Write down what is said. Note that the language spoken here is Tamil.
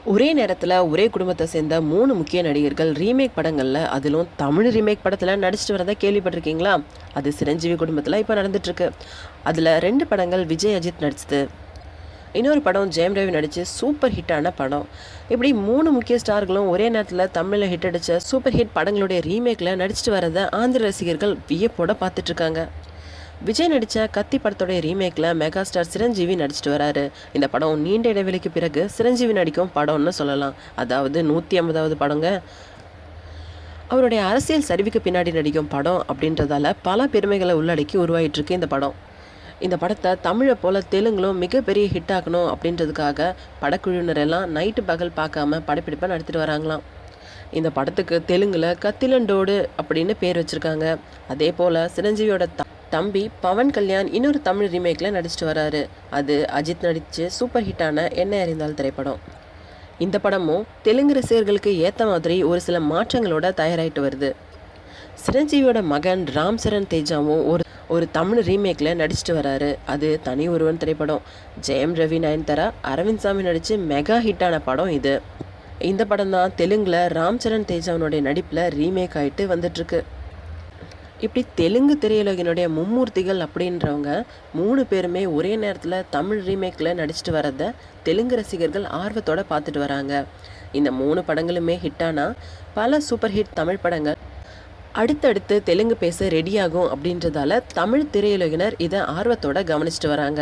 ஒரே நேரத்தில் ஒரே குடும்பத்தை சேர்ந்த 3 முக்கிய நடிகர்கள் ரீமேக் படங்களில் அதிலும் தமிழ் ரீமேக் படத்தில் நடிச்சிட்டு வரதை கேள்விப்பட்டிருக்கீங்களா? அது சிரஞ்சீவி குடும்பத்தில் இப்போ நடந்துட்டுருக்கு. அதில் 2 படங்கள் விஜய் அஜித் நடிச்சது. இன்னொரு படம் ஜெயம் ரவி நடித்து சூப்பர் ஹிட்டான படம். இப்படி 3 முக்கிய ஸ்டார்களும் ஒரே நேரத்தில் தமிழில் ஹிட் அடித்த சூப்பர் ஹிட் படங்களுடைய ரீமேக்கில் நடிச்சிட்டு வரதை ஆந்திர ரசிகர்கள் வியப்போட பார்த்துட்ருக்காங்க. விஜய் நடித்த கத்தி படத்தோடைய ரீமேக்கில் மெகா ஸ்டார் சிரஞ்சீவி நடிச்சிட்டு வராரு. இந்த படம் நீண்ட இடைவெளிக்கு பிறகு சிரஞ்சீவி நடிக்கும் படம்னு சொல்லலாம். அதாவது 150வது படங்க. அவருடைய அரசியல் சரிவுக்கு பின்னாடி நடிக்கும் படம் அப்படின்றதால பல பெருமைகளை உள்ளடக்கி உருவாயிட்டிருக்கு இந்த படம். இந்த படத்தை தமிழை போல் தெலுங்குலும் மிகப்பெரிய ஹிட் ஆகணும் அப்படின்றதுக்காக படக்குழுவினர் எல்லாம் நைட்டு பகல் பார்க்காம படப்பிடிப்பை நடத்திட்டு வராங்களாம். இந்த படத்துக்கு தெலுங்கில் கத்திலண்டோடு அப்படின்னு பேர் வச்சுருக்காங்க. அதே போல் சிரஞ்சீவியோட தம்பி பவன் கல்யாண் இன்னொரு தமிழ் ரீமேக்கில் நடிச்சிட்டு வராரு. அது அஜித் நடித்து சூப்பர் ஹிட்டான என்ன அறிந்தால் திரைப்படம். இந்த படமும் தெலுங்கு ரசிகர்களுக்கு ஏற்ற மாதிரி ஒரு சில மாற்றங்களோட தயாராகிட்டு வருது. சிரஞ்சீவியோட மகன் ராம் சரண் தேஜாவும் ஒரு தமிழ் ரீமேக்கில் நடிச்சிட்டு வராரு. அது தனி ஒருவன் திரைப்படம். ஜெயம் ரவி நயன்தாரா அரவிந்த் சாமி நடித்து மெகா ஹிட்டான படம் இது. இந்த படம் தான் தெலுங்கில் ராம் சரண் தேஜாவினுடைய நடிப்பில் ரீமேக் ஆகிட்டு வந்துட்டுருக்கு. இப்படி தெலுங்கு திரையுலகினுடைய மும்மூர்த்திகள் அப்படின்றவங்க 3 பேருமே ஒரே நேரத்தில் தமிழ் ரீமேக்கில் நடிச்சிட்டு வரதை தெலுங்கு ரசிகர்கள் ஆர்வத்தோடு பார்த்துட்டு வராங்க. இந்த 3 படங்களுமே ஹிட்டானா பல சூப்பர் ஹிட் தமிழ் படங்கள் அடுத்தடுத்து தெலுங்கு பேச ரெடியாகும் அப்படின்றதால தமிழ் திரையுலகினர் இதை ஆர்வத்தோடு கவனிச்சிட்டு வராங்க.